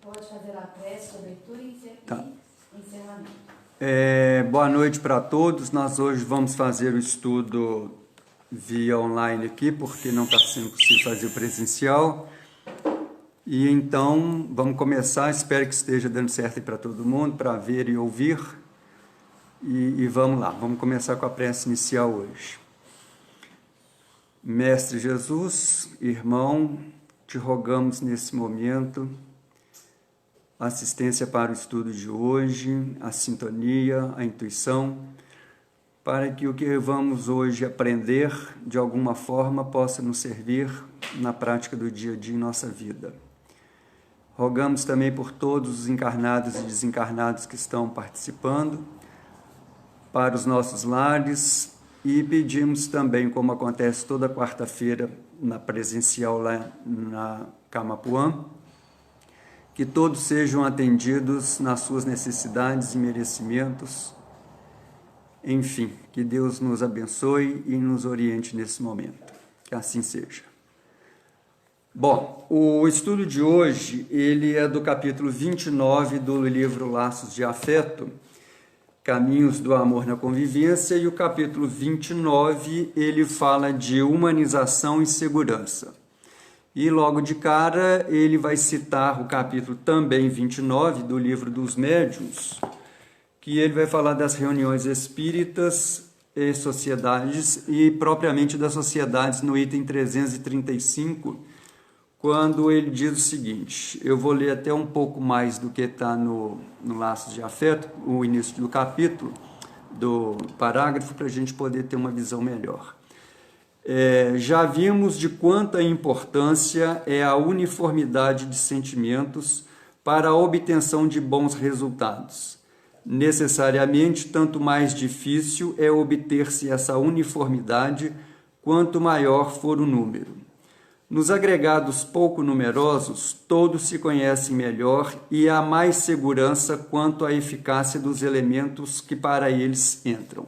Pode fazer a prece, abertura e encerramento. Boa noite para todos. Nós hoje vamos fazer o estudo via online aqui, porque não está sendo possível fazer o presencial. E então, vamos começar. Espero que esteja dando certo para todo mundo, para ver e ouvir. E vamos lá, vamos começar com a prece inicial hoje. Mestre Jesus, irmão, te rogamos nesse momento assistência para o estudo de hoje, a sintonia, a intuição, para que o que vamos hoje aprender, de alguma forma, possa nos servir na prática do dia a dia em nossa vida. Rogamos também por todos os encarnados e desencarnados que estão participando, para os nossos lares, e pedimos também, como acontece toda quarta-feira na presencial lá na Camapuã, que todos sejam atendidos nas suas necessidades e merecimentos. Enfim, que Deus nos abençoe e nos oriente nesse momento. Que assim seja. Bom, o estudo de hoje, ele é do capítulo 29 do livro Laços de Afeto, Caminhos do Amor na Convivência, e o capítulo 29, ele fala de humanização e segurança. E logo de cara, ele vai citar o capítulo também 29 do livro dos Médiuns, que ele vai falar das reuniões espíritas e sociedades, e propriamente das sociedades no item 335, quando ele diz o seguinte, eu vou ler até um pouco mais do que está no Laços de Afeto, o início do capítulo, do parágrafo, para a gente poder ter uma visão melhor. Já vimos de quanta importância é a uniformidade de sentimentos para a obtenção de bons resultados. Necessariamente, tanto mais difícil é obter-se essa uniformidade, quanto maior for o número. Nos agregados pouco numerosos, todos se conhecem melhor e há mais segurança quanto à eficácia dos elementos que para eles entram.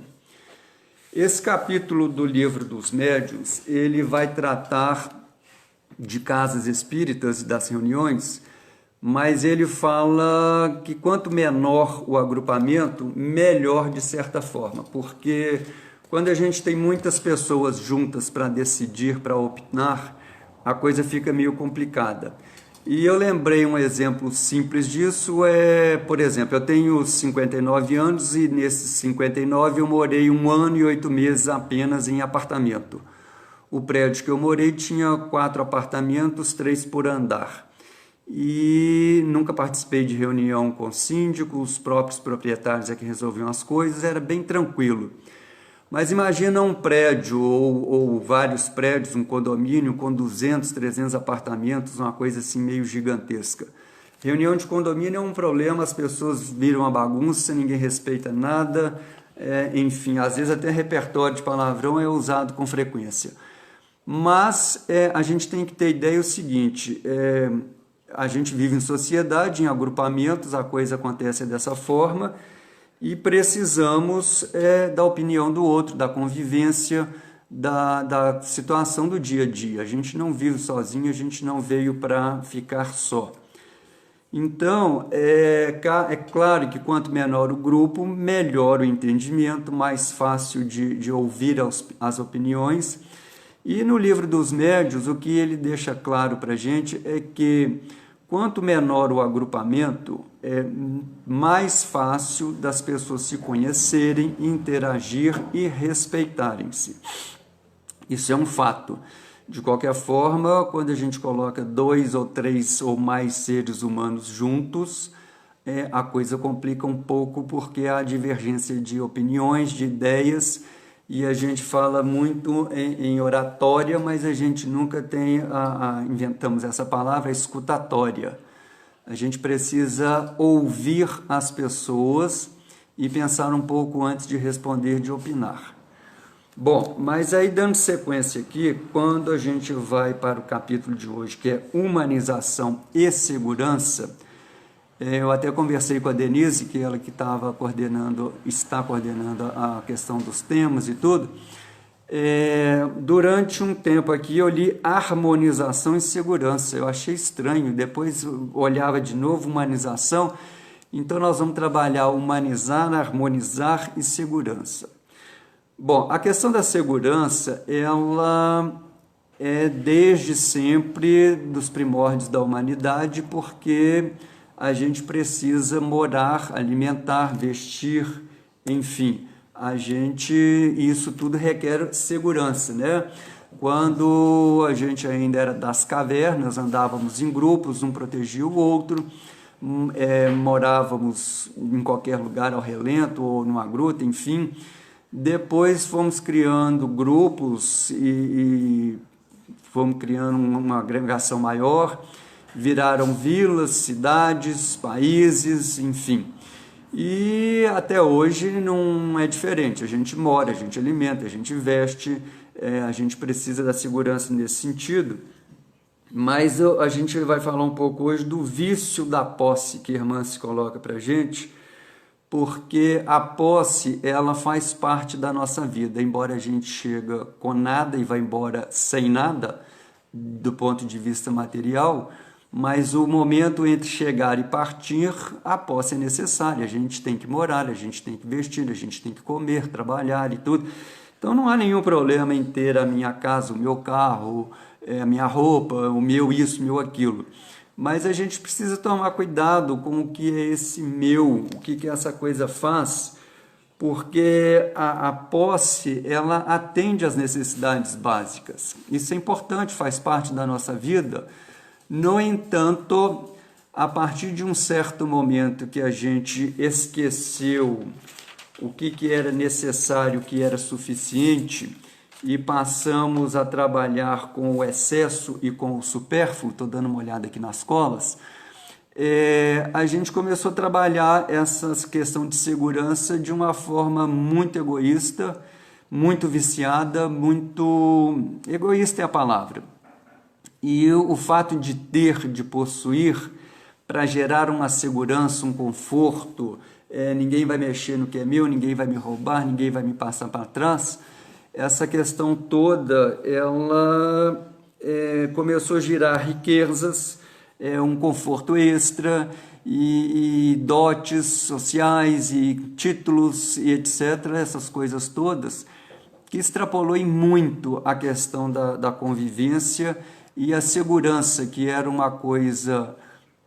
Esse capítulo do livro dos Médiuns, ele vai tratar de casas espíritas e das reuniões, mas ele fala que quanto menor o agrupamento, melhor de certa forma, porque quando a gente tem muitas pessoas juntas para decidir, para opinar, a coisa fica meio complicada. E eu lembrei um exemplo simples disso, por exemplo, eu tenho 59 anos e nesses 59 eu morei 1 ano e 8 meses apenas em apartamento. O prédio que eu morei tinha 4 apartamentos, 3 por andar. E nunca participei de reunião com síndico, os próprios proprietários é que resolviam as coisas, era bem tranquilo. Mas imagina um prédio ou vários prédios, um condomínio com 200, 300 apartamentos, uma coisa assim meio gigantesca. Reunião de condomínio é um problema, as pessoas viram uma bagunça, ninguém respeita nada, enfim, às vezes até repertório de palavrão é usado com frequência. Mas a gente tem que ter ideia o seguinte, a gente vive em sociedade, em agrupamentos, a coisa acontece dessa forma, e precisamos da opinião do outro, da convivência, da situação do dia a dia. A gente não vive sozinho, a gente não veio para ficar só. Então, é claro que quanto menor o grupo, melhor o entendimento, mais fácil de ouvir as opiniões. E no livro dos Médiuns, o que ele deixa claro para a gente é que quanto menor o agrupamento, é mais fácil das pessoas se conhecerem, interagir e respeitarem-se. Isso é um fato. De qualquer forma, quando a gente coloca 2 ou 3 ou mais seres humanos juntos, a coisa complica um pouco porque há divergência de opiniões, de ideias, e a gente fala muito em oratória, mas a gente nunca inventamos essa palavra, escutatória. A gente precisa ouvir as pessoas e pensar um pouco antes de responder, de opinar. Bom, mas aí dando sequência aqui, quando a gente vai para o capítulo de hoje, que é humanização e segurança, eu até conversei com a Denise, que ela que está coordenando a questão dos temas e tudo, Durante um tempo aqui eu li harmonização e segurança, eu achei estranho, depois eu olhava de novo humanização, então nós vamos trabalhar humanizar, harmonizar e segurança. Bom, a questão da segurança, ela é desde sempre dos primórdios da humanidade, porque a gente precisa morar, alimentar, vestir, enfim, isso tudo requer segurança, né? Quando a gente ainda era das cavernas, andávamos em grupos, um protegia o outro, morávamos em qualquer lugar ao relento ou numa gruta, enfim. Depois fomos criando grupos e fomos criando uma agregação maior, viraram vilas, cidades, países, enfim. E até hoje não é diferente, a gente mora, a gente alimenta, a gente veste, a gente precisa da segurança nesse sentido. Mas a gente vai falar um pouco hoje do vício da posse que a irmã se coloca para a gente, porque a posse, ela faz parte da nossa vida, embora a gente chega com nada e vá embora sem nada, do ponto de vista material, mas o momento entre chegar e partir, a posse é necessária, a gente tem que morar, a gente tem que vestir, a gente tem que comer, trabalhar e tudo. Então não há nenhum problema em ter a minha casa, o meu carro, a minha roupa, o meu isso, o meu aquilo. Mas a gente precisa tomar cuidado com o que é esse meu, o que essa coisa faz, porque a posse, ela atende às necessidades básicas. Isso é importante, faz parte da nossa vida. No entanto, a partir de um certo momento que a gente esqueceu o que era necessário, o que era suficiente, e passamos a trabalhar com o excesso e com o supérfluo, estou dando uma olhada aqui nas colas, a gente começou a trabalhar essa questão de segurança de uma forma muito egoísta, muito viciada, muito... egoísta é a palavra. E o fato de ter, de possuir, para gerar uma segurança, um conforto, ninguém vai mexer no que é meu, ninguém vai me roubar, ninguém vai me passar para trás, essa questão toda, ela começou a girar riquezas, um conforto extra, e dotes sociais, e títulos, e etc., essas coisas todas, que extrapolou em muito a questão da convivência e a segurança, que era uma coisa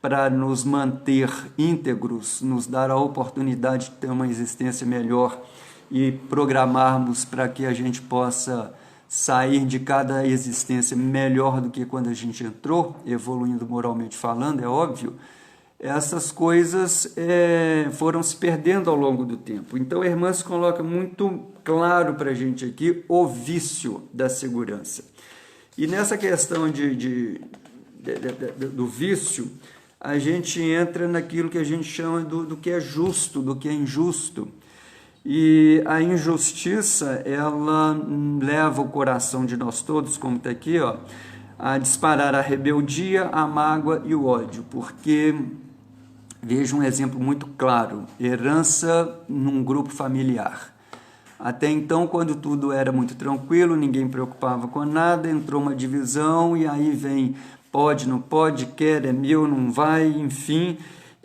para nos manter íntegros, nos dar a oportunidade de ter uma existência melhor e programarmos para que a gente possa sair de cada existência melhor do que quando a gente entrou, evoluindo moralmente falando, é óbvio. Essas coisas foram se perdendo ao longo do tempo. Então a irmã se coloca muito claro para a gente aqui o vício da segurança. E nessa questão do vício, a gente entra naquilo que a gente chama do que é justo, do que é injusto. E a injustiça, ela leva o coração de nós todos, como está aqui, ó, a disparar a rebeldia, a mágoa e o ódio, porque, veja um exemplo muito claro, herança num grupo familiar. Até então, quando tudo era muito tranquilo, ninguém preocupava com nada, entrou uma divisão e aí vem pode, não pode, quer, é meu, não vai, enfim...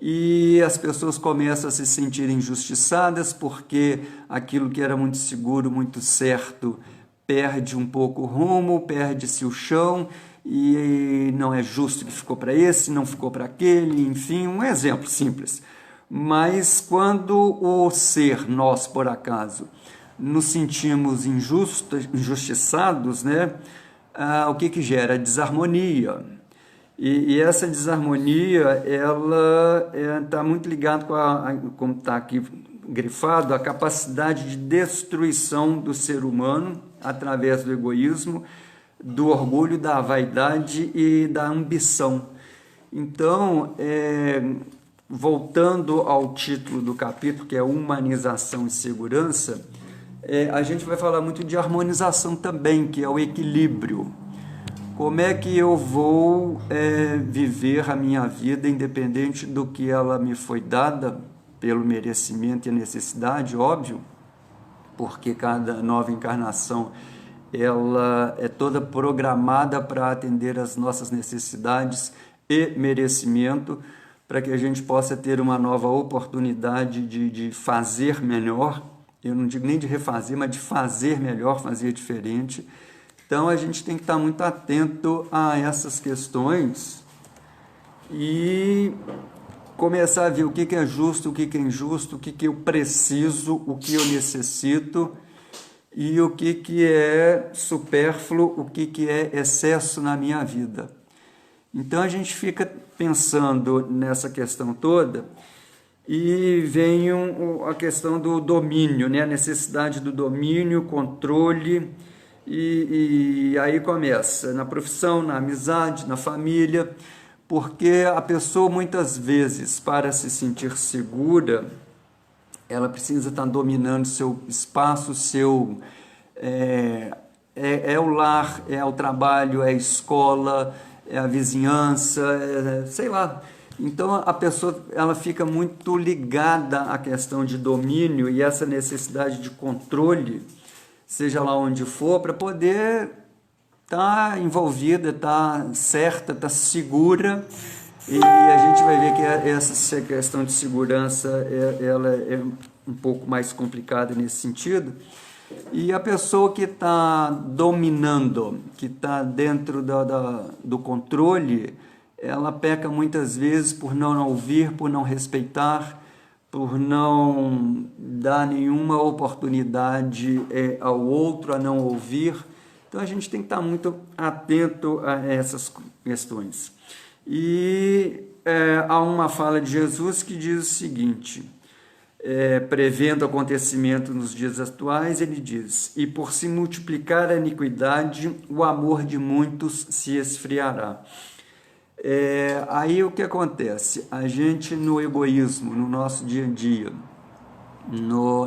E as pessoas começam a se sentir injustiçadas porque aquilo que era muito seguro, muito certo, perde um pouco o rumo, perde-se o chão e não é justo que ficou para esse, não ficou para aquele, enfim, um exemplo simples. Mas quando o ser, nós por acaso, nos sentimos injustiçados, né? O que gera? Desarmonia. E essa desarmonia, ela está muito ligada com como está aqui grifado, a capacidade de destruição do ser humano através do egoísmo, do orgulho, da vaidade e da ambição. Então, voltando ao título do capítulo, que é Humanização e Segurança, a gente vai falar muito de harmonização também, que é o equilíbrio. Como é que eu vou viver a minha vida independente do que ela me foi dada, pelo merecimento e a necessidade, óbvio, porque cada nova encarnação ela é toda programada para atender às nossas necessidades e merecimento, para que a gente possa ter uma nova oportunidade de fazer melhor. Eu não digo nem de refazer, mas de fazer melhor, fazer diferente. Então a gente tem que estar muito atento a essas questões e começar a ver o que é justo, o que é injusto, o que eu preciso, o que eu necessito e o que é supérfluo, o que é excesso na minha vida. Então a gente fica pensando nessa questão toda e vem a questão do domínio, né? A necessidade do domínio, controle, e aí começa na profissão, na amizade, na família, porque a pessoa muitas vezes, para se sentir segura, ela precisa estar dominando seu espaço, é o lar, é o trabalho, é a escola, é a vizinhança, sei lá. Então a pessoa ela fica muito ligada à questão de domínio e essa necessidade de controle, seja lá onde for, para poder estar envolvida, estar certa, estar segura. E a gente vai ver que essa questão de segurança ela é um pouco mais complicada nesse sentido. E a pessoa que está dominando, que está dentro do controle, ela peca muitas vezes por não ouvir, por não respeitar, por não dar nenhuma oportunidade ao outro a não ouvir. Então a gente tem que estar muito atento a essas questões. E há uma fala de Jesus que diz o seguinte, prevendo o acontecimento nos dias atuais, ele diz: e por se multiplicar a iniquidade, o amor de muitos se esfriará. Aí o que acontece? A gente no egoísmo, no nosso dia a dia,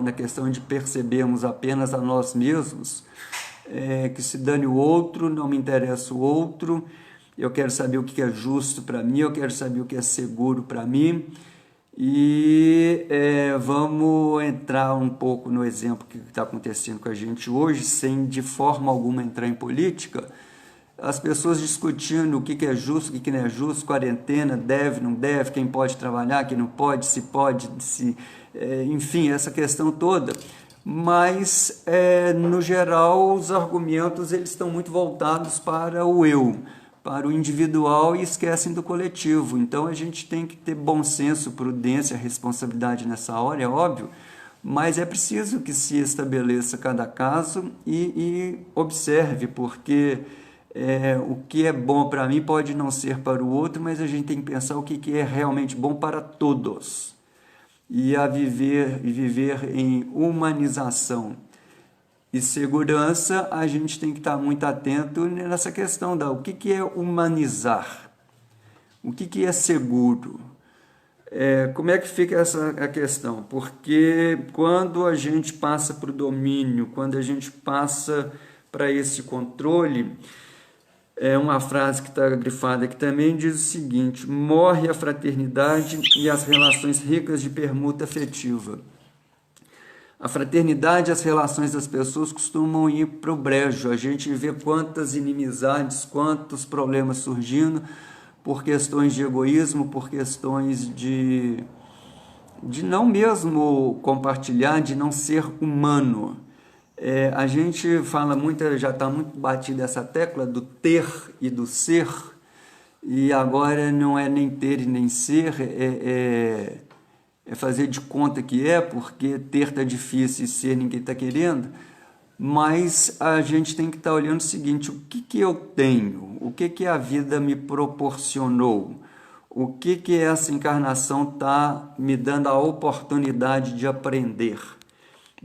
na questão de percebermos apenas a nós mesmos, que se dane o outro, não me interessa o outro, eu quero saber o que é justo para mim, eu quero saber o que é seguro para mim. E vamos entrar um pouco no exemplo que está acontecendo com a gente hoje, sem de forma alguma entrar em política. As pessoas discutindo o que é justo, o que não é justo, quarentena, deve, não deve, quem pode trabalhar, quem não pode, enfim, essa questão toda. Mas, no geral, os argumentos eles estão muito voltados para o eu, para o individual e esquecem do coletivo. Então a gente tem que ter bom senso, prudência, responsabilidade nessa hora, é óbvio, mas é preciso que se estabeleça cada caso e observe, porque o que é bom para mim pode não ser para o outro, mas a gente tem que pensar o que é realmente bom para todos e viver em humanização. E segurança, a gente tem que estar muito atento nessa questão o que é humanizar, o que é seguro, como é que fica a questão? Porque quando a gente passa para o domínio, quando a gente passa para esse controle, uma frase que está grifada aqui também diz o seguinte: morre a fraternidade e as relações ricas de permuta afetiva. A fraternidade e as relações das pessoas costumam ir para o brejo. A gente vê quantas inimizades, quantos problemas surgindo por questões de egoísmo, por questões de não mesmo compartilhar, de não ser humano. A gente fala muito, já está muito batida essa tecla do ter e do ser, e agora não é nem ter e nem ser, é fazer de conta que porque ter está difícil e ser ninguém está querendo, mas a gente tem que estar olhando o seguinte: o que eu tenho, o que a vida me proporcionou, o que essa encarnação está me dando a oportunidade de aprender.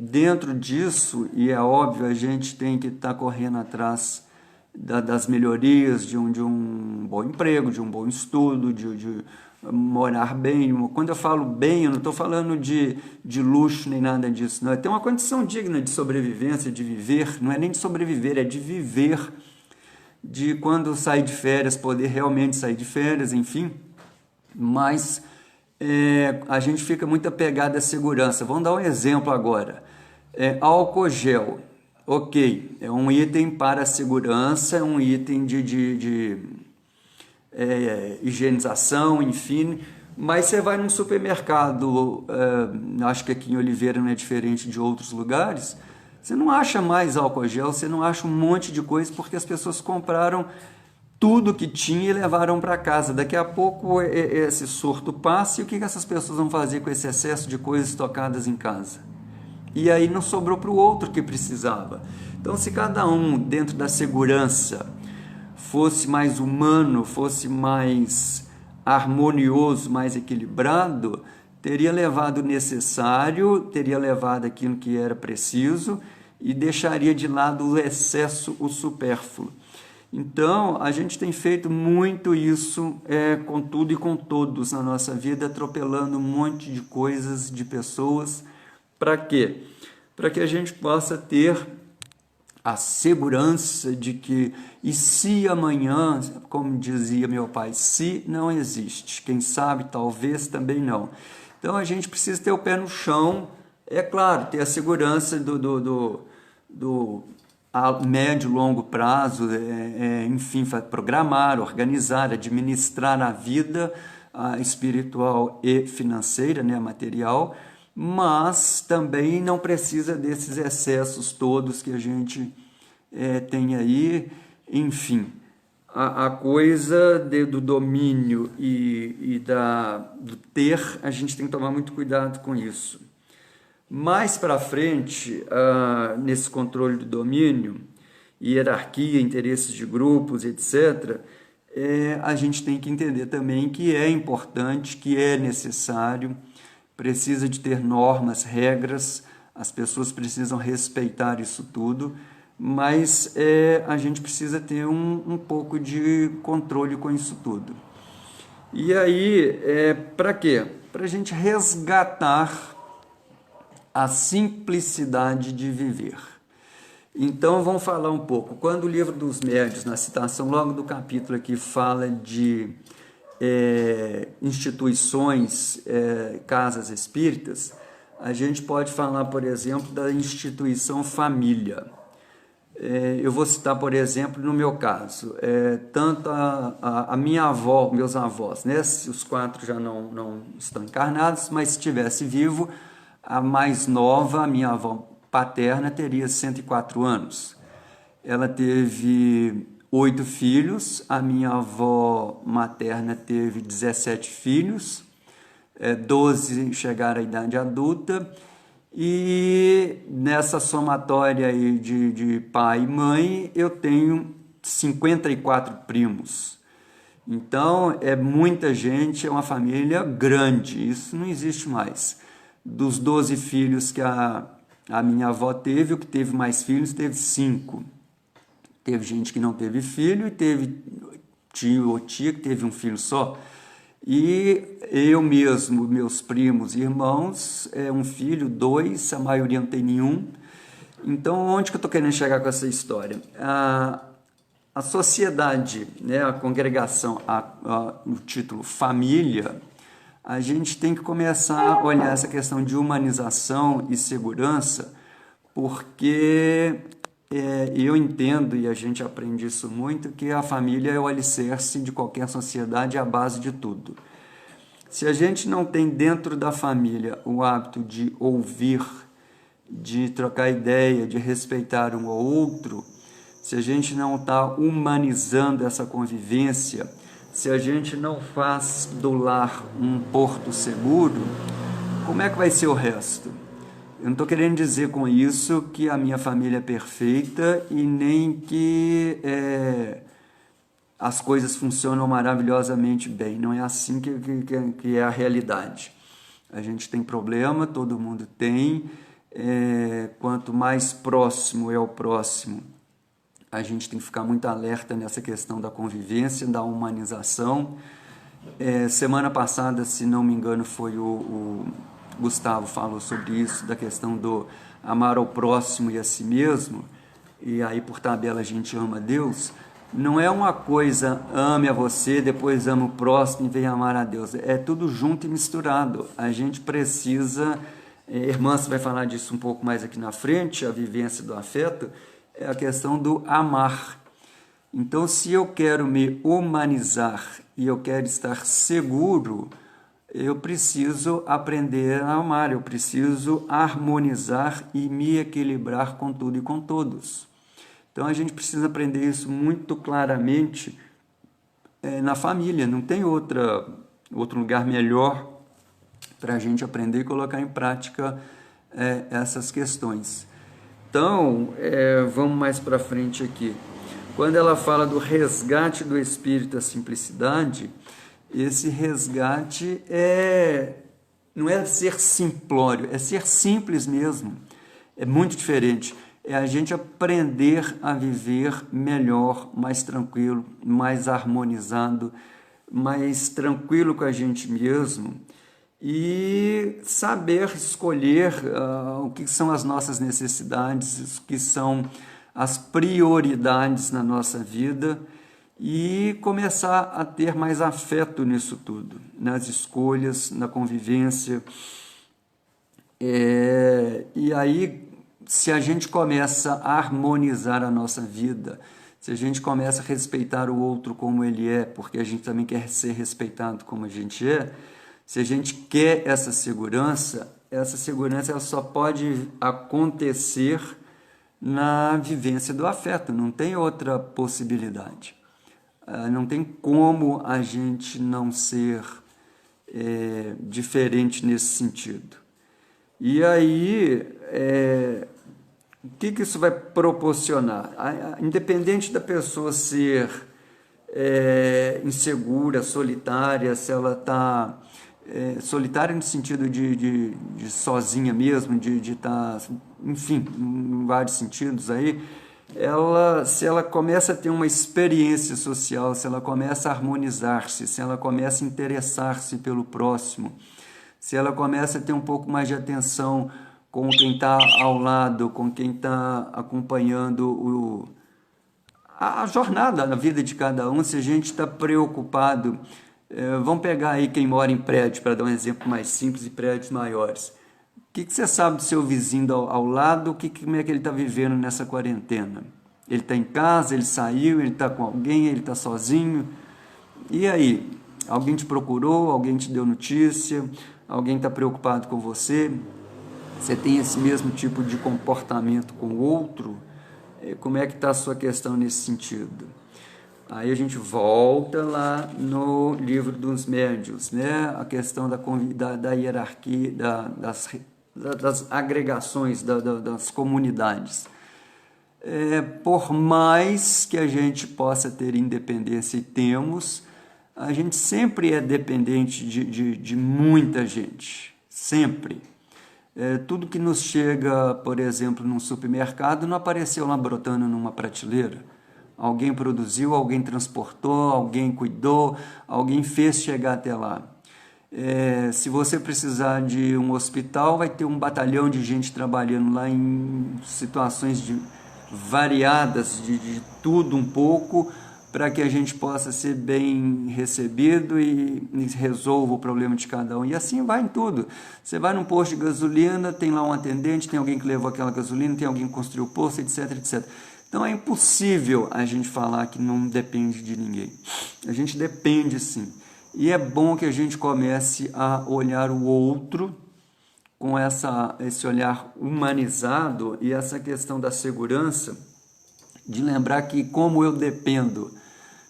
Dentro disso, e é óbvio, a gente tem que estar correndo atrás das melhorias, de um bom emprego, de um bom estudo, de morar bem. Quando eu falo bem, eu não estou falando de luxo nem nada disso, não. É ter uma condição digna de sobrevivência, de viver, não é nem de sobreviver, é de viver, de quando sair de férias, poder realmente sair de férias, enfim. Mas a gente fica muito apegado à segurança. Vamos dar um exemplo agora. Álcool gel. ok, é um item para segurança, é um item de higienização, enfim, mas você vai num supermercado, acho que aqui em Oliveira não é diferente de outros lugares, você não acha mais álcool gel, você não acha um monte de coisa, porque as pessoas compraram tudo que tinha e levaram para casa. Daqui a pouco esse surto passa, e o que essas pessoas vão fazer com esse excesso de coisas estocadas em casa? E aí não sobrou para o outro que precisava. Então, se cada um, dentro da segurança, fosse mais humano, fosse mais harmonioso, mais equilibrado, teria levado o necessário, teria levado aquilo que era preciso e deixaria de lado o excesso, o supérfluo. Então, a gente tem feito muito isso com tudo e com todos na nossa vida, atropelando um monte de coisas, de pessoas. Para quê? Para que a gente possa ter a segurança de que, e se amanhã, como dizia meu pai, se não existe, quem sabe, talvez também não. Então a gente precisa ter o pé no chão, é claro, ter a segurança do a médio e longo prazo, enfim, programar, organizar, administrar a vida espiritual e financeira, né, material, mas também não precisa desses excessos todos que a gente tem aí, enfim. A coisa do domínio e do ter, a gente tem que tomar muito cuidado com isso. Mais para frente, nesse controle do domínio, hierarquia, interesses de grupos, etc., a gente tem que entender também que é importante, que é necessário, precisa de ter normas, regras, as pessoas precisam respeitar isso tudo, mas a gente precisa ter um pouco de controle com isso tudo. E aí, para quê? Para a gente resgatar a simplicidade de viver. Então, vamos falar um pouco. Quando o Livro dos Médiuns, na citação logo do capítulo aqui, fala de instituições, casas espíritas, a gente pode falar, por exemplo, da instituição família. Eu vou citar, por exemplo, no meu caso, tanto a minha avó, meus avós, né? Os 4 já não estão encarnados, mas se estivesse vivo, a mais nova, a minha avó paterna, teria 104 anos. Ela teve 8 filhos, a minha avó materna teve 17 filhos, 12 chegaram à idade adulta, e nessa somatória aí de pai e mãe, eu tenho 54 primos. Então, é muita gente, é uma família grande, isso não existe mais. Dos 12 filhos que a minha avó teve, o que teve mais filhos teve 5. Teve gente que não teve filho e teve tio ou tia que teve um filho só. E eu mesmo, meus primos e irmãos, um filho, 2, a maioria não tem nenhum. Então, onde que eu estou querendo chegar com essa história? A sociedade, né, a congregação, no título família, a gente tem que começar a olhar essa questão de humanização e segurança, porque eu entendo, e a gente aprende isso muito, que a família é o alicerce de qualquer sociedade, é a base de tudo. Se a gente não tem dentro da família o hábito de ouvir, de trocar ideia, de respeitar um ao outro, se a gente não está humanizando essa convivência, se a gente não faz do lar um porto seguro, como é que vai ser o resto? Eu não estou querendo dizer com isso que a minha família é perfeita e nem que as coisas funcionam maravilhosamente bem. Não é assim que é a realidade. A gente tem problema, todo mundo tem. Quanto mais próximo é o próximo, a gente tem que ficar muito alerta nessa questão da convivência, da humanização. Semana passada, se não me engano, foi o Gustavo falou sobre isso, da questão do amar ao próximo e a si mesmo, e aí por tabela a gente ama a Deus. Não é uma coisa, ame a você, depois ama o próximo e venha amar a Deus. É tudo junto e misturado. A gente precisa Irmã, você vai falar disso um pouco mais aqui na frente, a vivência do afeto, é a questão do amar. Então, se eu quero me humanizar e eu quero estar seguro, eu preciso aprender a amar, eu preciso harmonizar e me equilibrar com tudo e com todos. Então, a gente precisa aprender isso muito claramente na família, não tem outro lugar melhor para a gente aprender e colocar em prática essas questões. Então, vamos mais para frente aqui. Quando ela fala do resgate do espírito à simplicidade, esse resgate não é ser simplório, é ser simples mesmo. É muito diferente. É a gente aprender a viver melhor, mais tranquilo, mais harmonizado, mais tranquilo com a gente mesmo e saber escolher o que são as nossas necessidades, o que são as prioridades na nossa vida e começar a ter mais afeto nisso tudo, nas escolhas, na convivência. E aí, se a gente começa a harmonizar a nossa vida, se a gente começa a respeitar o outro como ele é, porque a gente também quer ser respeitado como a gente é, se a gente quer essa segurança ela só pode acontecer na vivência do afeto, não tem outra possibilidade. Não tem como a gente não ser diferente nesse sentido. E aí, o que isso vai proporcionar? Independente da pessoa ser insegura, solitária, se ela está solitária no sentido de sozinha mesmo, de estar, enfim, em vários sentidos aí, se ela começa a ter uma experiência social, se ela começa a harmonizar-se, se ela começa a interessar-se pelo próximo, se ela começa a ter um pouco mais de atenção com quem está ao lado, com quem está acompanhando a jornada, a vida de cada um, se a gente está preocupado. Vamos pegar aí quem mora em prédio, para dar um exemplo mais simples, e prédios maiores. O que você sabe do seu vizinho ao lado? Como é que ele está vivendo nessa quarentena? Ele está em casa, ele saiu, ele está com alguém, ele está sozinho? E aí? Alguém te procurou? Alguém te deu notícia? Alguém está preocupado com você? Você tem esse mesmo tipo de comportamento com o outro? Como é que está a sua questão nesse sentido? Aí a gente volta lá no livro dos médiuns, né? A questão da hierarquia, das agregações, das comunidades. Por mais que a gente possa ter independência, e temos, a gente sempre é dependente de muita gente, sempre. Tudo que nos chega, por exemplo, num supermercado, não apareceu lá brotando numa prateleira. Alguém produziu, alguém transportou, alguém cuidou, alguém fez chegar até lá. Se você precisar de um hospital, vai ter um batalhão de gente trabalhando lá em situações variadas, de tudo um pouco, para que a gente possa ser bem recebido e resolva o problema de cada um. E assim vai em tudo. Você vai num posto de gasolina, tem lá um atendente, tem alguém que levou aquela gasolina, tem alguém que construiu o posto, etc, etc. Então é impossível a gente falar que não depende de ninguém. A gente depende sim. E é bom que a gente comece a olhar o outro com esse olhar humanizado e essa questão da segurança, de lembrar que como eu dependo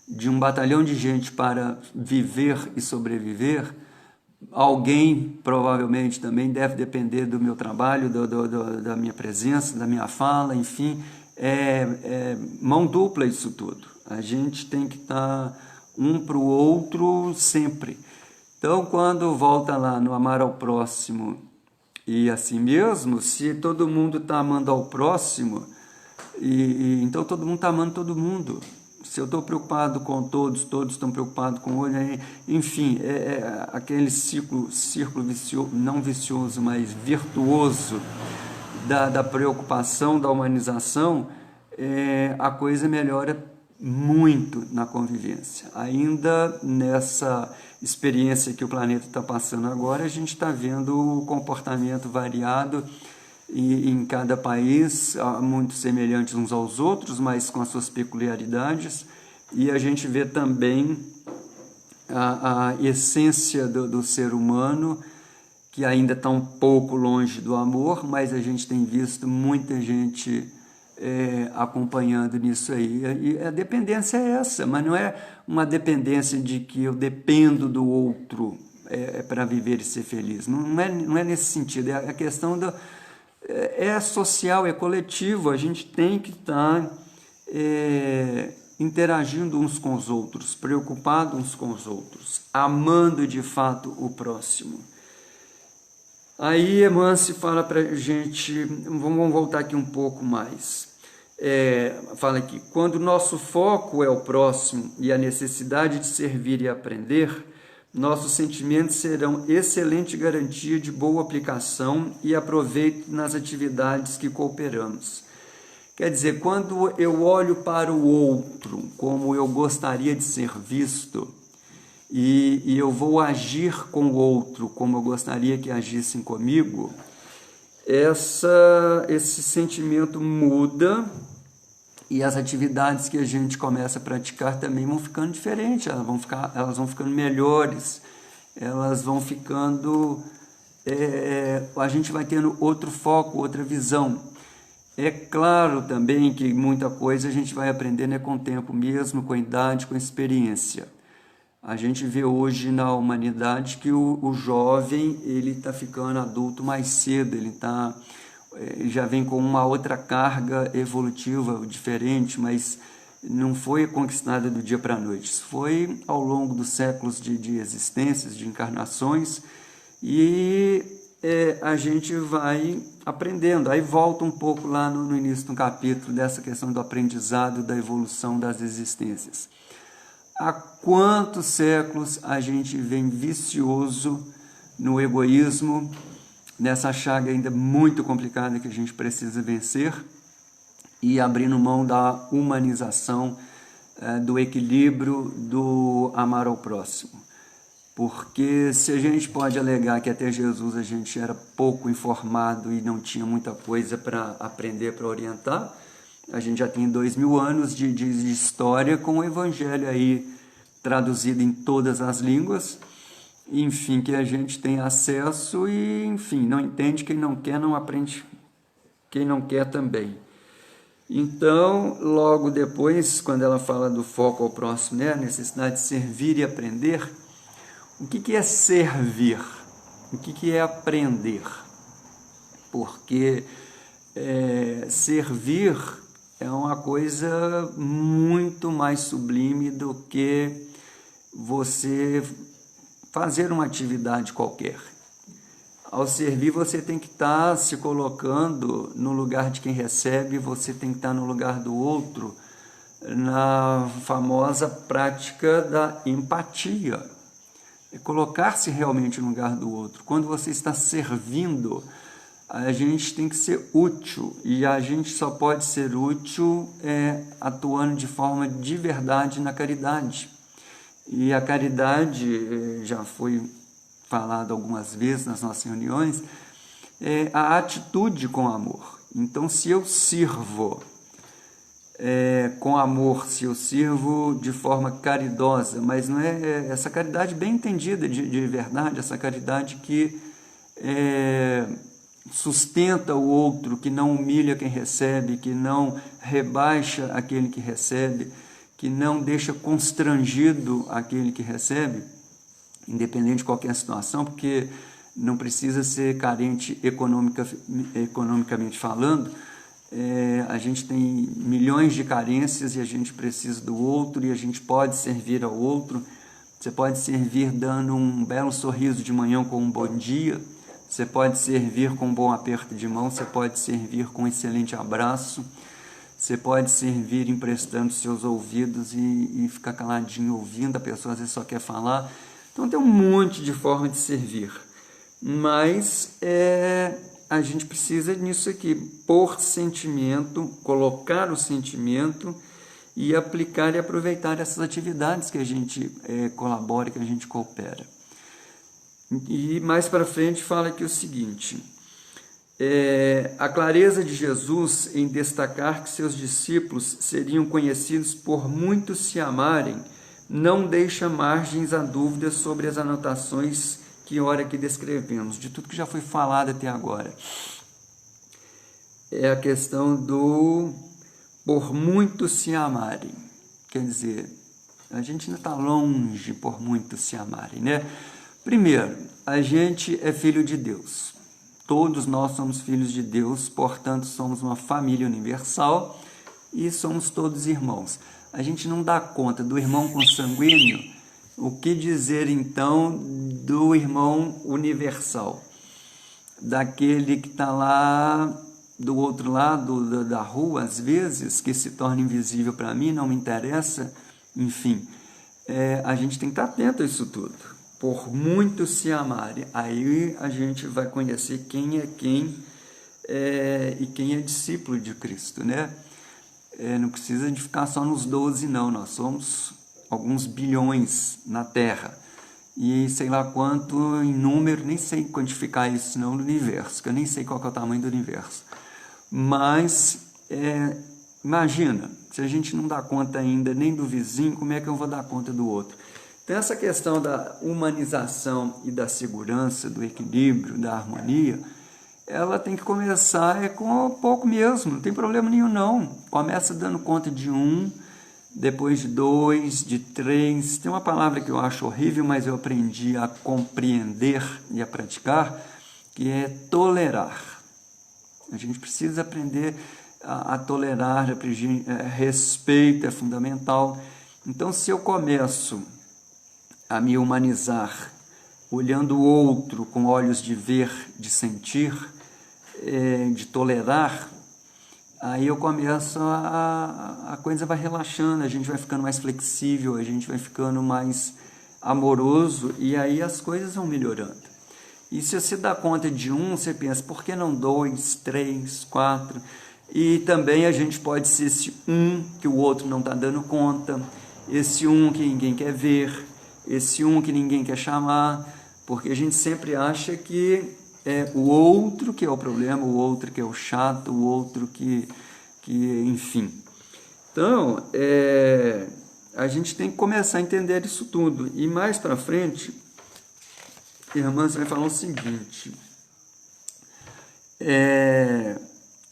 de um batalhão de gente para viver e sobreviver, alguém provavelmente também deve depender do meu trabalho, da minha presença, da minha fala, enfim. Mão dupla isso tudo. A gente tem que estar um para o outro sempre. Então, quando volta lá no amar ao próximo e a si mesmo, se todo mundo está amando ao próximo, então todo mundo está amando todo mundo. Se eu estou preocupado com todos estão preocupados com o outro, enfim, aquele círculo vicioso, não vicioso, mas virtuoso da preocupação, da humanização, a coisa melhora muito na convivência. Ainda experiência que o planeta está passando agora, a gente está vendo o comportamento variado em cada país, muito semelhantes uns aos outros, mas com as suas peculiaridades, e a gente vê também a essência do ser humano, que ainda está um pouco longe do amor, mas a gente tem visto muita gente acompanhando nisso aí. E a dependência é essa, mas não é uma dependência de que eu dependo do outro para viver e ser feliz. Não é nesse sentido, é a questão é social, é coletivo. A gente tem que estar interagindo uns com os outros, preocupados uns com os outros, amando de fato o próximo. Aí Emmanuel fala para a gente, vamos voltar aqui um pouco mais, fala aqui, quando o nosso foco é o próximo e a necessidade de servir e aprender, nossos sentimentos serão excelente garantia de boa aplicação e aproveito nas atividades que cooperamos. Quer dizer, quando eu olho para o outro como eu gostaria de ser visto, e eu vou agir com o outro como eu gostaria que agissem comigo, esse sentimento muda e as atividades que a gente começa a praticar também vão ficando diferentes, elas vão ficando melhores, elas vão ficando... a gente vai tendo outro foco, outra visão. É claro também que muita coisa a gente vai aprendendo com o tempo mesmo, com a idade, com a experiência. A gente vê hoje na humanidade que o jovem ele está ficando adulto mais cedo, ele já vem com uma outra carga evolutiva diferente, mas não foi conquistada do dia para a noite. Isso foi ao longo dos séculos de existências, de encarnações, e a gente vai aprendendo. Aí volta um pouco lá no início do capítulo dessa questão do aprendizado, da evolução das existências. Há quantos séculos a gente vem vicioso no egoísmo, nessa chaga ainda muito complicada que a gente precisa vencer, e abrindo mão da humanização, do equilíbrio, do amar ao próximo. Porque se a gente pode alegar que até Jesus a gente era pouco informado e não tinha muita coisa para aprender, para orientar, a gente já tem 2000 anos de história com o Evangelho aí traduzido em todas as línguas, enfim, que a gente tem acesso e, enfim, não entende, quem não quer não aprende, quem não quer também. Então, logo depois, quando ela fala do foco ao próximo, né, a necessidade de servir e aprender, o que é servir? O que é aprender? Porque servir é uma coisa muito mais sublime do que você fazer uma atividade qualquer. Ao servir, você tem que estar se colocando no lugar de quem recebe, você tem que estar no lugar do outro, na famosa prática da empatia. É colocar-se realmente no lugar do outro. Quando você está servindo, a gente tem que ser útil, e a gente só pode ser útil atuando de forma de verdade na caridade. E a caridade, já foi falado algumas vezes nas nossas reuniões, é a atitude com amor. Então, se eu sirvo com amor, se eu sirvo de forma caridosa, mas não é essa caridade bem entendida de verdade, essa caridade que sustenta o outro, que não humilha quem recebe, que não rebaixa aquele que recebe, que não deixa constrangido aquele que recebe, independente de qualquer situação, porque não precisa ser carente economicamente falando. A gente tem milhões de carências e a gente precisa do outro, e a gente pode servir ao outro. Você pode servir dando um belo sorriso de manhã com um bom dia, você pode servir com um bom aperto de mão, você pode servir com um excelente abraço, você pode servir emprestando seus ouvidos e ficar caladinho ouvindo, a pessoa às vezes só quer falar. Então tem um monte de forma de servir, mas a gente precisa nisso aqui, pôr sentimento, colocar o sentimento e aplicar e aproveitar essas atividades que a gente colabora, que a gente coopera. E mais para frente fala aqui o seguinte: a clareza de Jesus em destacar que seus discípulos seriam conhecidos por muitos se amarem, não deixa margens a dúvidas sobre as anotações que ora aqui descrevemos, de tudo que já foi falado até agora. É a questão do por muitos se amarem. Quer dizer, a gente ainda está longe por muitos se amarem, né? Primeiro, a gente é filho de Deus. Todos nós somos filhos de Deus, portanto, somos uma família universal e somos todos irmãos. A gente não dá conta do irmão consanguíneo, o que dizer então do irmão universal? Daquele que está lá do outro lado da rua, às vezes, que se torna invisível para mim, não me interessa, enfim, a gente tem que estar atento a isso tudo. Por muito se amarem, aí a gente vai conhecer quem é quem e quem é discípulo de Cristo, né? Não precisa de ficar só nos 12, não, nós somos alguns bilhões na Terra, e sei lá quanto em número, nem sei quantificar isso não no universo, que eu nem sei qual que é o tamanho do universo. Mas, imagina, se a gente não dá conta ainda nem do vizinho, como é que eu vou dar conta do outro? Então, essa questão da humanização e da segurança, do equilíbrio, da harmonia, ela tem que começar com pouco mesmo, não tem problema nenhum não. Começa dando conta de um, depois de 2, de 3. Tem uma palavra que eu acho horrível, mas eu aprendi a compreender e a praticar, que é tolerar. A gente precisa aprender a tolerar, respeito é fundamental. Então, se eu começo a me humanizar, olhando o outro com olhos de ver, de sentir, de tolerar, aí eu começo a coisa vai relaxando, a gente vai ficando mais flexível, a gente vai ficando mais amoroso e aí as coisas vão melhorando. E se você dá conta de um, você pensa, por que não 2, 3, 4? E também a gente pode ser esse um que o outro não está dando conta, esse um que ninguém quer ver, esse um que ninguém quer chamar, porque a gente sempre acha que é o outro que é o problema, o outro que é o chato, o outro que enfim. Então, a gente tem que começar a entender isso tudo. E mais para frente, irmã, você vai falar o seguinte: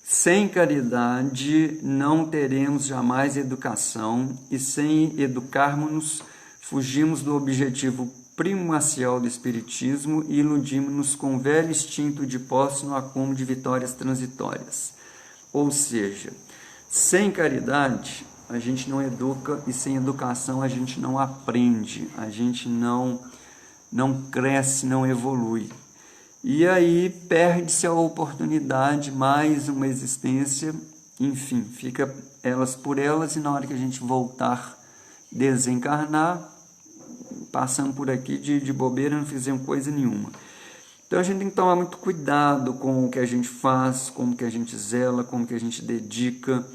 sem caridade não teremos jamais educação, e sem educarmos-nos, fugimos do objetivo primacial do Espiritismo e iludimos-nos com o velho instinto de posse no acúmulo de vitórias transitórias. Ou seja, sem caridade a gente não educa, e sem educação a gente não aprende, a gente não cresce, não evolui. E aí perde-se a oportunidade, mais uma existência, enfim, fica elas por elas, e na hora que a gente voltar, desencarnar, passando por aqui de bobeira, não fizemos coisa nenhuma. Então a gente tem que tomar muito cuidado com o que a gente faz, como que a gente zela, como que a gente dedica,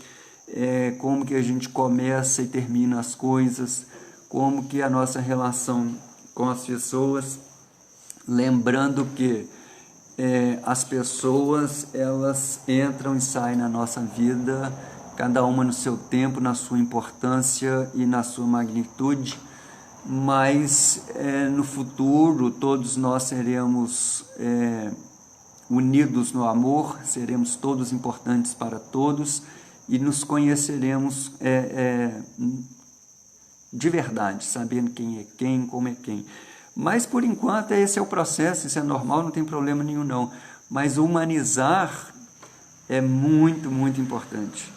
como que a gente começa e termina as coisas, como que a nossa relação com as pessoas, lembrando que as pessoas, elas entram e saem na nossa vida, cada uma no seu tempo, na sua importância e na sua magnitude, mas no futuro todos nós seremos unidos no amor, seremos todos importantes para todos e nos conheceremos de verdade, sabendo quem é quem, como é quem. Mas por enquanto esse é o processo, isso é normal, não tem problema nenhum não. Mas humanizar é muito, muito importante.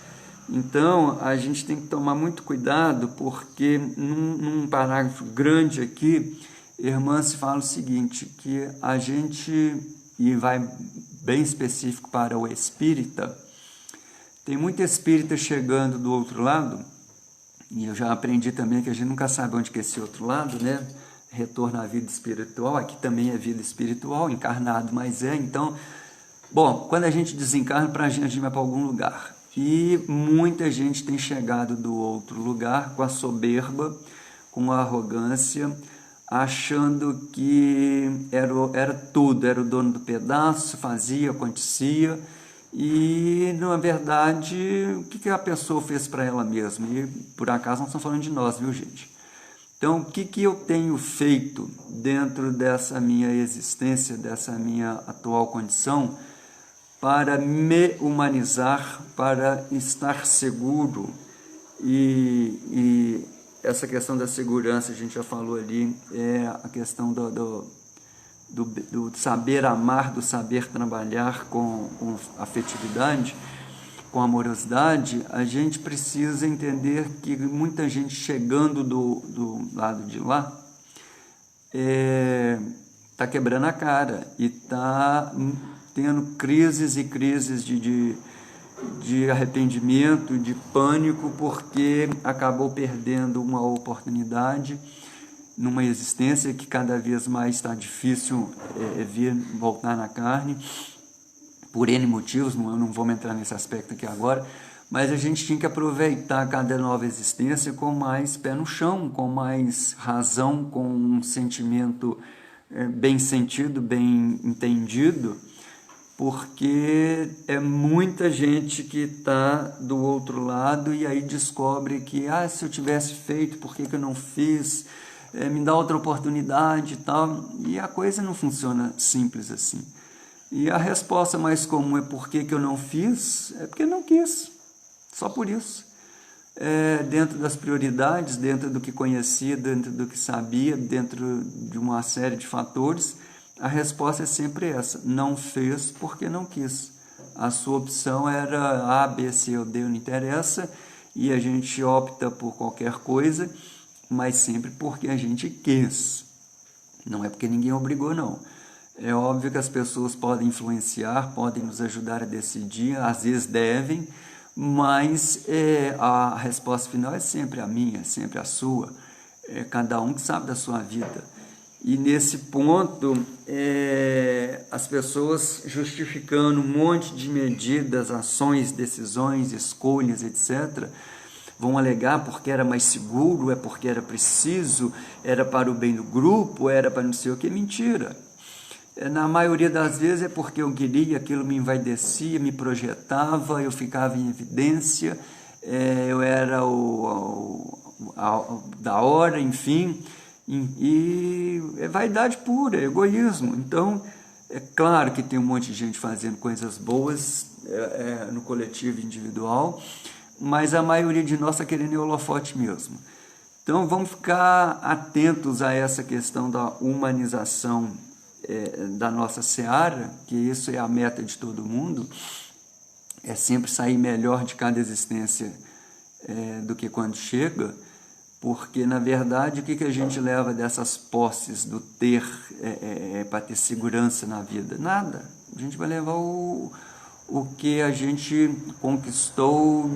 Então a gente tem que tomar muito cuidado, porque num parágrafo grande aqui, irmã se fala o seguinte, que a gente, e vai bem específico para o espírita, tem muito espírita chegando do outro lado, e eu já aprendi também que a gente nunca sabe onde que é esse outro lado, né? Retorno à vida espiritual, aqui também é vida espiritual, encarnado, mas então, bom, quando a gente desencarna, para a gente vai para algum lugar. E muita gente tem chegado do outro lugar com a soberba, com a arrogância, achando que era tudo, era o dono do pedaço, fazia, acontecia, e na verdade, o que a pessoa fez para ela mesma? E por acaso não estamos falando de nós, viu, gente? Então, o que eu tenho feito dentro dessa minha existência, dessa minha atual condição, para me humanizar, para estar seguro? E essa questão da segurança, a gente já falou ali, é a questão do saber amar, do saber trabalhar com afetividade, com amorosidade. A gente precisa entender que muita gente chegando do lado de lá está quebrando a cara e está tendo crises e crises de arrependimento, de pânico, porque acabou perdendo uma oportunidade numa existência que cada vez mais está difícil voltar na carne, por N motivos, eu não vou entrar nesse aspecto aqui agora, mas a gente tinha que aproveitar cada nova existência com mais pé no chão, com mais razão, com um sentimento bem sentido, bem entendido, porque é muita gente que está do outro lado e aí descobre que, se eu tivesse feito, por que eu não fiz? Me dá outra oportunidade e tal, e a coisa não funciona simples assim. E a resposta mais comum é por que eu não fiz? É porque não quis, só por isso. Dentro das prioridades, dentro do que conhecia, dentro do que sabia, dentro de uma série de fatores, a resposta é sempre essa: não fez porque não quis. A sua opção era A, B, C ou D, não interessa, e a gente opta por qualquer coisa, mas sempre porque a gente quis. Não é porque ninguém obrigou, não. É óbvio que as pessoas podem influenciar, podem nos ajudar a decidir, às vezes devem, mas a resposta final é sempre a minha, sempre a sua. Cada um que sabe da sua vida. E nesse ponto, as pessoas justificando um monte de medidas, ações, decisões, escolhas, etc., vão alegar porque era mais seguro, é porque era preciso, era para o bem do grupo, era para não sei o que. Mentira. Na maioria das vezes é porque eu queria, aquilo me envaidecia, me projetava, eu ficava em evidência, eu era da hora, enfim, e é vaidade pura, é egoísmo. Então, é claro que tem um monte de gente fazendo coisas boas no coletivo individual, mas a maioria de nós está querendo holofote mesmo. Então, vamos ficar atentos a essa questão da humanização da nossa seara, que isso é a meta de todo mundo, é sempre sair melhor de cada existência do que quando chega, porque, na verdade, o que a gente leva dessas posses do ter para ter segurança na vida? Nada. A gente vai levar o que a gente conquistou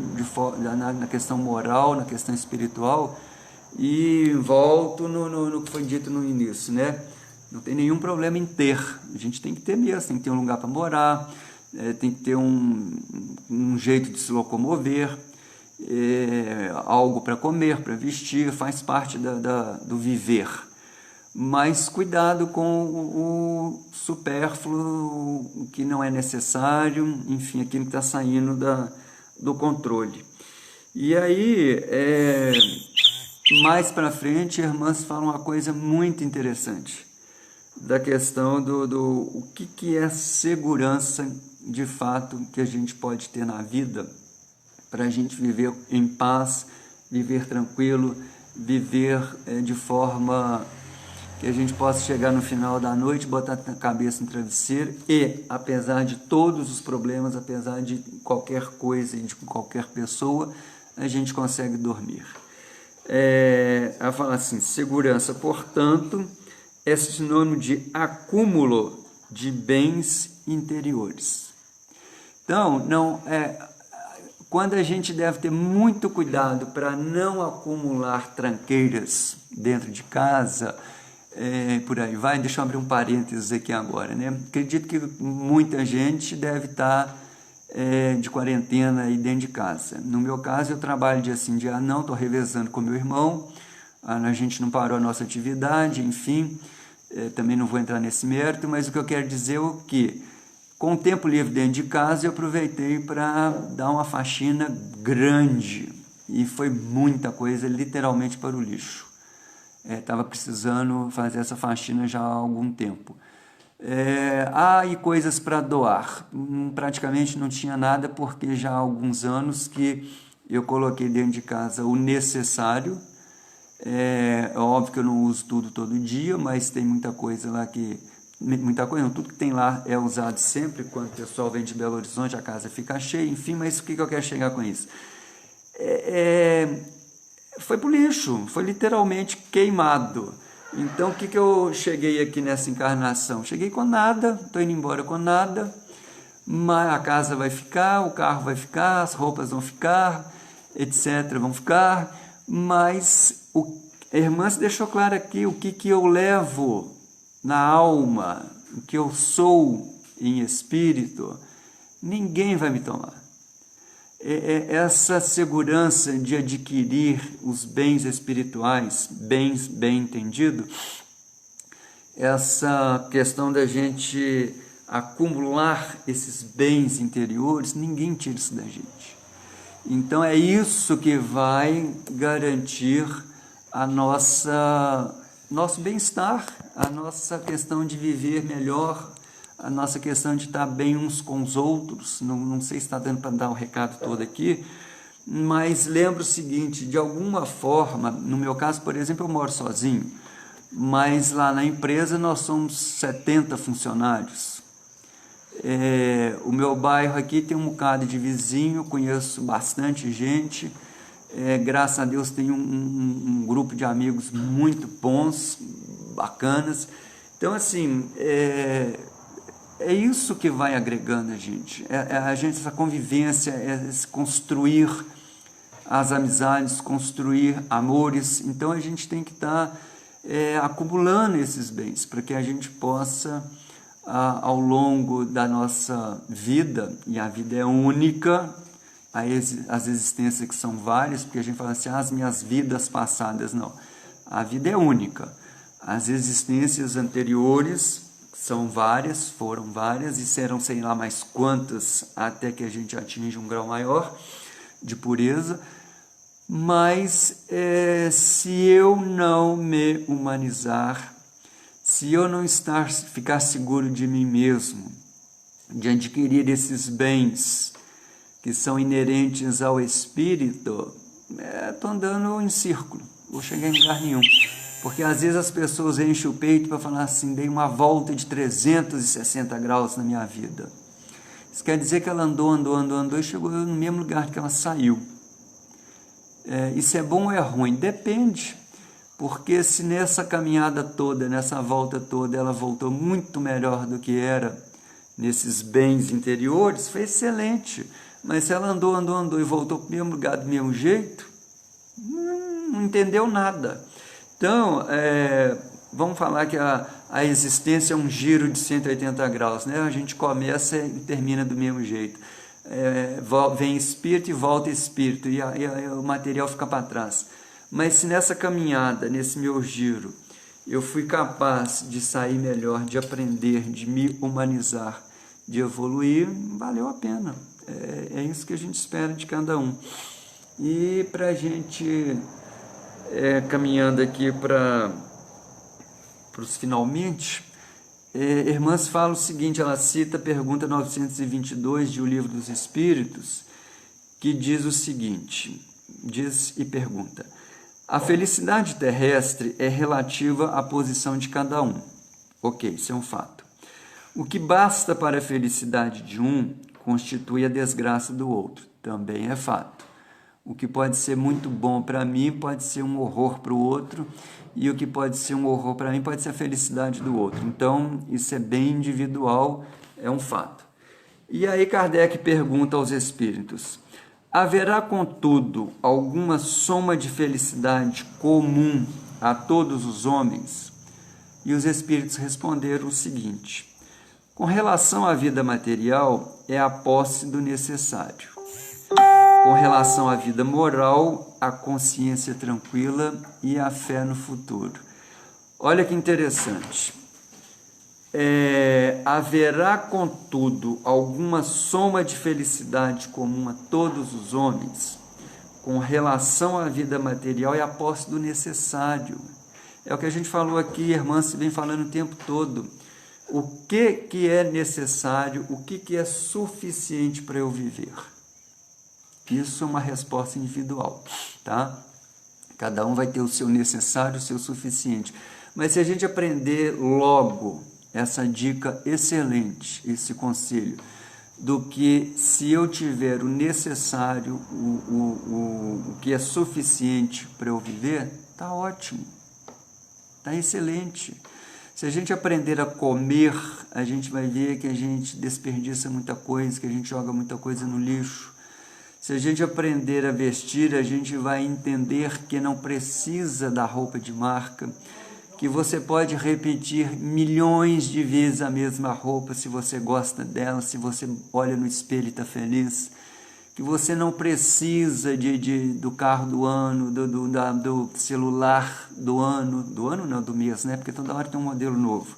na questão moral, na questão espiritual, e volto no que foi dito no início, né? Não tem nenhum problema em ter, a gente tem que ter mesmo, tem que ter um lugar para morar, tem que ter um jeito de se locomover, algo para comer, para vestir, faz parte do viver. Mas cuidado com o supérfluo, o que não é necessário, enfim, aquilo que está saindo do controle. E aí, mais para frente, irmãs falam uma coisa muito interessante, da questão o que é segurança de fato que a gente pode ter na vida para a gente viver em paz, viver tranquilo, viver de forma que a gente possa chegar no final da noite, botar a cabeça no travesseiro e, apesar de todos os problemas, apesar de qualquer coisa e de qualquer pessoa, a gente consegue dormir. Ela fala assim: segurança, portanto, é sinônimo de acúmulo de bens interiores. Então, quando a gente deve ter muito cuidado para não acumular tranqueiras dentro de casa, por aí vai. Deixa eu abrir um parênteses aqui agora, né? Acredito que muita gente deve estar de quarentena e dentro de casa. No meu caso, eu trabalho dia sim, dia não, estou revezando com meu irmão, a gente não parou a nossa atividade, enfim, também não vou entrar nesse mérito, mas o que eu quero dizer é que, com o tempo livre dentro de casa, eu aproveitei para dar uma faxina grande, e foi muita coisa, literalmente para o lixo. Estava precisando fazer essa faxina já há algum tempo. E coisas para doar. Praticamente não tinha nada, porque já há alguns anos que eu coloquei dentro de casa o necessário. É óbvio que eu não uso tudo todo dia, mas tem muita coisa lá que... Muita coisa não, tudo que tem lá é usado sempre. Quando o pessoal vem de Belo Horizonte, a casa fica cheia, enfim, mas o que eu quero chegar com isso? Foi pro lixo, foi literalmente queimado. Então, o que eu cheguei aqui nessa encarnação? Cheguei com nada, estou indo embora com nada, mas a casa vai ficar, o carro vai ficar, as roupas vão ficar, etc. vão ficar, mas a irmã se deixou claro aqui o que eu levo na alma, o que eu sou em espírito, ninguém vai me tomar. Essa segurança de adquirir os bens espirituais, bens bem entendido, essa questão da gente acumular esses bens interiores, ninguém tira isso da gente. Então é isso que vai garantir a nosso bem-estar, a nossa questão de viver melhor, a nossa questão de estar bem uns com os outros. Não sei se está dando para dar o recado todo aqui, mas lembro o seguinte, de alguma forma, no meu caso, por exemplo, eu moro sozinho, mas lá na empresa nós somos 70 funcionários. O meu bairro aqui tem um bocado de vizinho, conheço bastante gente, graças a Deus tenho um grupo de amigos muito bons, bacanas. Então, assim, é isso que vai agregando a gente, essa convivência, construir as amizades, construir amores. Então a gente tem que estar acumulando esses bens, para que a gente possa, ao longo da nossa vida, e a vida é única, as existências que são várias, porque a gente fala assim, as minhas vidas passadas, não, a vida é única, as existências anteriores são várias, foram várias e serão sei lá mais quantas até que a gente atinja um grau maior de pureza, mas se eu não me humanizar, se eu não ficar seguro de mim mesmo, de adquirir esses bens que são inerentes ao espírito, estou andando em círculo, vou chegar em lugar nenhum. Porque às vezes as pessoas enchem o peito para falar assim, dei uma volta de 360 graus na minha vida. Isso quer dizer que ela andou e chegou no mesmo lugar que ela saiu. Isso é bom ou é ruim? Depende. Porque se nessa caminhada toda, nessa volta toda, ela voltou muito melhor do que era nesses bens interiores, foi excelente. Mas se ela andou e voltou para o mesmo lugar do mesmo jeito, não entendeu nada. Então, vamos falar que a existência é um giro de 180 graus, né? A gente começa e termina do mesmo jeito. Vem espírito e volta espírito, e o material fica para trás. Mas se nessa caminhada, nesse meu giro, eu fui capaz de sair melhor, de aprender, de me humanizar, de evoluir, valeu a pena. É isso que a gente espera de cada um. E para a gente... caminhando aqui para os finalmente, Irmãs fala o seguinte, ela cita a pergunta 922 de O Livro dos Espíritos, que diz o seguinte, diz e pergunta: a felicidade terrestre é relativa à posição de cada um. Ok, isso é um fato. O que basta para a felicidade de um constitui a desgraça do outro, também é fato. O que pode ser muito bom para mim pode ser um horror para o outro, e o que pode ser um horror para mim pode ser a felicidade do outro. Então, isso é bem individual, é um fato. E aí Kardec pergunta aos espíritos: haverá, contudo, alguma soma de felicidade comum a todos os homens? E os espíritos responderam o seguinte: Com relação à vida material, é a posse do necessário. Com relação à vida moral, a consciência tranquila e a fé no futuro. Olha que interessante. Haverá, contudo, alguma soma de felicidade comum a todos os homens? Com relação à vida material, é a posse do necessário. É o que a gente falou aqui, a irmã se vem falando o tempo todo. O que é necessário, o que é suficiente para eu viver? Isso é uma resposta individual, tá? Cada um vai ter o seu necessário, o seu suficiente. Mas se a gente aprender logo essa dica excelente, esse conselho, do que se eu tiver o necessário, o que é suficiente para eu viver, tá ótimo, tá excelente. Se a gente aprender a comer, a gente vai ver que a gente desperdiça muita coisa, que a gente joga muita coisa no lixo. Se a gente aprender a vestir, a gente vai entender que não precisa da roupa de marca, que você pode repetir milhões de vezes a mesma roupa se você gosta dela, se você olha no espelho e está feliz, que você não precisa do carro do ano, do celular do ano não, do mês, né? Porque toda hora tem um modelo novo.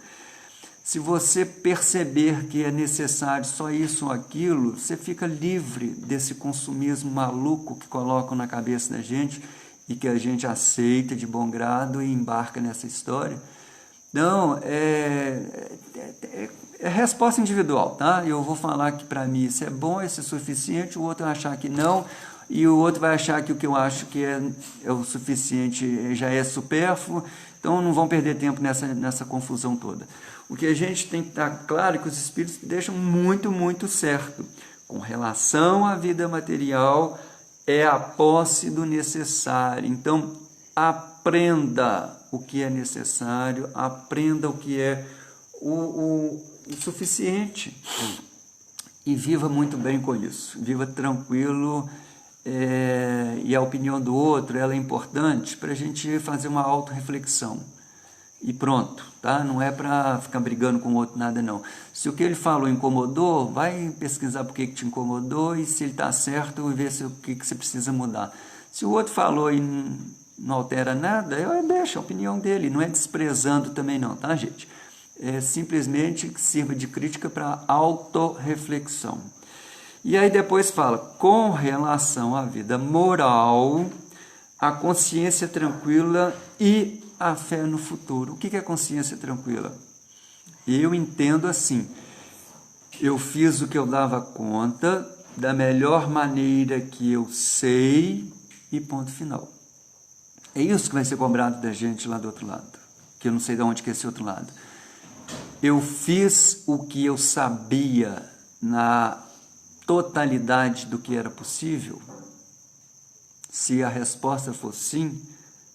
Se você perceber que é necessário só isso ou aquilo, você fica livre desse consumismo maluco que colocam na cabeça da gente e que a gente aceita de bom grado e embarca nessa história. Não, é resposta individual, tá? Eu vou falar que para mim isso é bom, isso é suficiente, o outro vai achar que não, e o outro vai achar que o que eu acho que é o suficiente já é supérfluo, então não vão perder tempo nessa confusão toda. O que a gente tem que estar claro é que os Espíritos deixam muito, muito certo. Com relação à vida material, é a posse do necessário. Então, aprenda o que é necessário, aprenda o que é o suficiente e viva muito bem com isso, viva tranquilo, e a opinião do outro ela é importante para a gente fazer uma autorreflexão e pronto, tá? Não é para ficar brigando com o outro nada não. Se o que ele falou incomodou, vai pesquisar por que te incomodou e se ele está certo, ver o que você precisa mudar. Se o outro falou e não altera nada, eu deixo a opinião dele, não é desprezando também não, tá, gente? É simplesmente que sirva de crítica para autorreflexão. E aí depois fala, com relação à vida moral, a consciência tranquila e a fé no futuro. O que é consciência tranquila? Eu entendo assim, eu fiz o que eu dava conta, da melhor maneira que eu sei e ponto final. É isso que vai ser cobrado da gente lá do outro lado, que eu não sei de onde que é esse outro lado. Eu fiz o que eu sabia na totalidade do que era possível? Se a resposta for sim,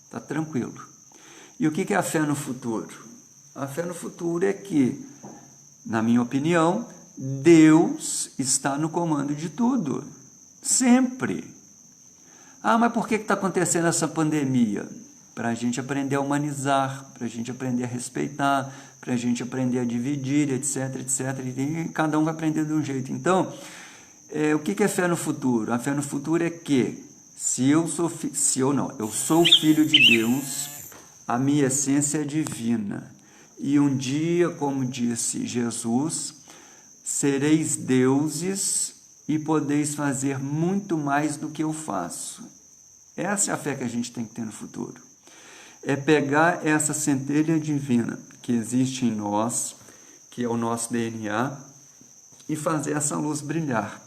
está tranquilo. E o que é a fé no futuro? A fé no futuro é que, na minha opinião, Deus está no comando de tudo, sempre. Ah, mas por que está acontecendo essa pandemia? Para a gente aprender a humanizar, para a gente aprender a respeitar, para a gente aprender a dividir, etc, etc. E cada um vai aprender de um jeito. Então, o que é fé no futuro? A fé no futuro é que, eu sou filho de Deus, a minha essência é divina. E um dia, como disse Jesus, sereis deuses e podeis fazer muito mais do que eu faço. Essa é a fé que a gente tem que ter no futuro. É pegar essa centelha divina que existe em nós, que é o nosso DNA, e fazer essa luz brilhar.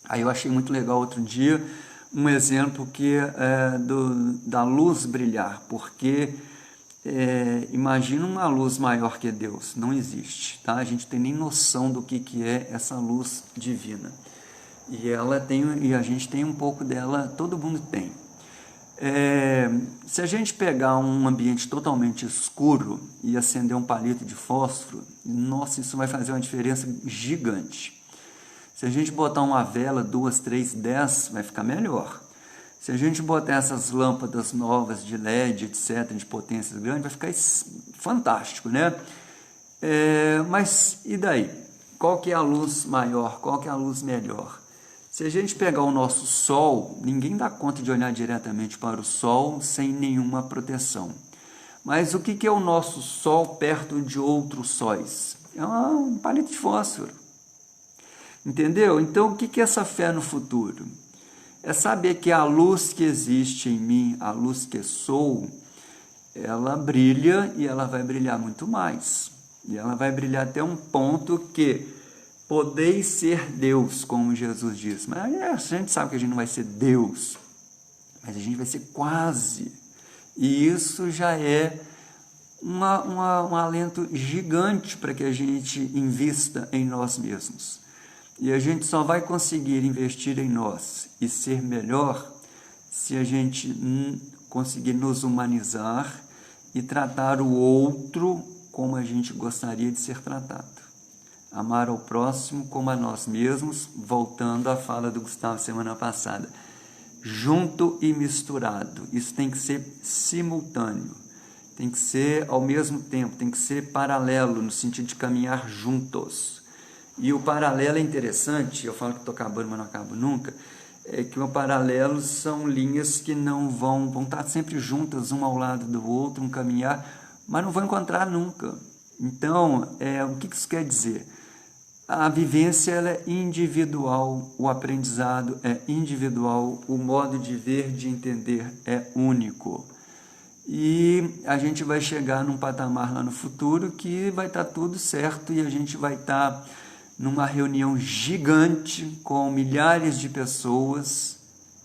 Aí eu achei muito legal outro dia um exemplo que da luz brilhar, porque imagina uma luz maior que Deus, não existe, tá? A gente tem nem noção do que é essa luz divina. E a gente tem um pouco dela, todo mundo tem. Se a gente pegar um ambiente totalmente escuro e acender um palito de fósforo, nossa, isso vai fazer uma diferença gigante. Se a gente botar uma vela, 2, 3, 10, vai ficar melhor. Se a gente botar essas lâmpadas novas de LED, etc., de potências grandes, vai ficar fantástico, né? Mas e daí? Qual que é a luz maior? Qual que é a luz melhor? Se a gente pegar o nosso Sol, ninguém dá conta de olhar diretamente para o Sol sem nenhuma proteção. Mas o que é o nosso Sol perto de outros sóis? É um palito de fósforo. Entendeu? Então, o que é essa fé no futuro? É saber que a luz que existe em mim, a luz que sou, ela brilha e ela vai brilhar muito mais. E ela vai brilhar até um ponto que podeis ser Deus, como Jesus diz. Mas a gente sabe que a gente não vai ser Deus, mas a gente vai ser quase. E isso já é um alento gigante para que a gente invista em nós mesmos. E a gente só vai conseguir investir em nós e ser melhor se a gente conseguir nos humanizar e tratar o outro como a gente gostaria de ser tratado. Amar ao próximo como a nós mesmos, voltando à fala do Gustavo semana passada. Junto e misturado. Isso tem que ser simultâneo. Tem que ser ao mesmo tempo, tem que ser paralelo, no sentido de caminhar juntos. E o paralelo é interessante, eu falo que estou acabando, mas não acabo nunca, é que o paralelo são linhas que não vão estar sempre juntas, um ao lado do outro, um caminhar, mas não vão encontrar nunca. Então, o que isso quer dizer? A vivência ela é individual, o aprendizado é individual, o modo de ver, de entender é único. E a gente vai chegar num patamar lá no futuro que vai estar tudo certo e a gente vai estar numa reunião gigante com milhares de pessoas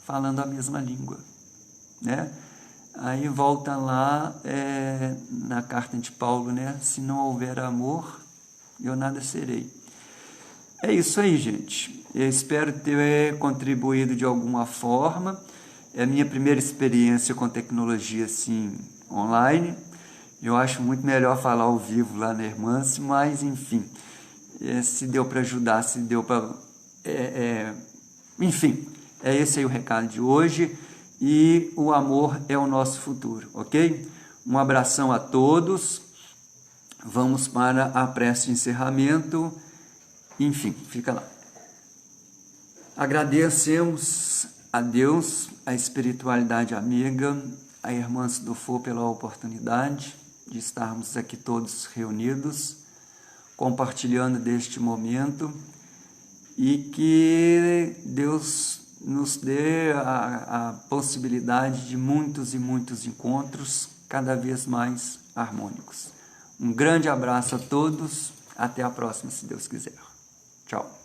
falando a mesma língua, né? Aí volta lá na carta de Paulo, né? Se não houver amor, eu nada serei. É isso aí, gente. Eu espero ter contribuído de alguma forma. É a minha primeira experiência com tecnologia assim online. Eu acho muito melhor falar ao vivo lá na Irmãs, mas enfim. Se deu para ajudar, se deu para... enfim, é esse aí o recado de hoje e o amor é o nosso futuro, ok? Um abração a todos, vamos para a prece de encerramento, enfim, fica lá. Agradecemos a Deus, a espiritualidade amiga, a Irmãs do Fô pela oportunidade de estarmos aqui todos reunidos, compartilhando deste momento e que Deus nos dê a possibilidade de muitos e muitos encontros cada vez mais harmônicos. Um grande abraço a todos, até a próxima, se Deus quiser. Tchau.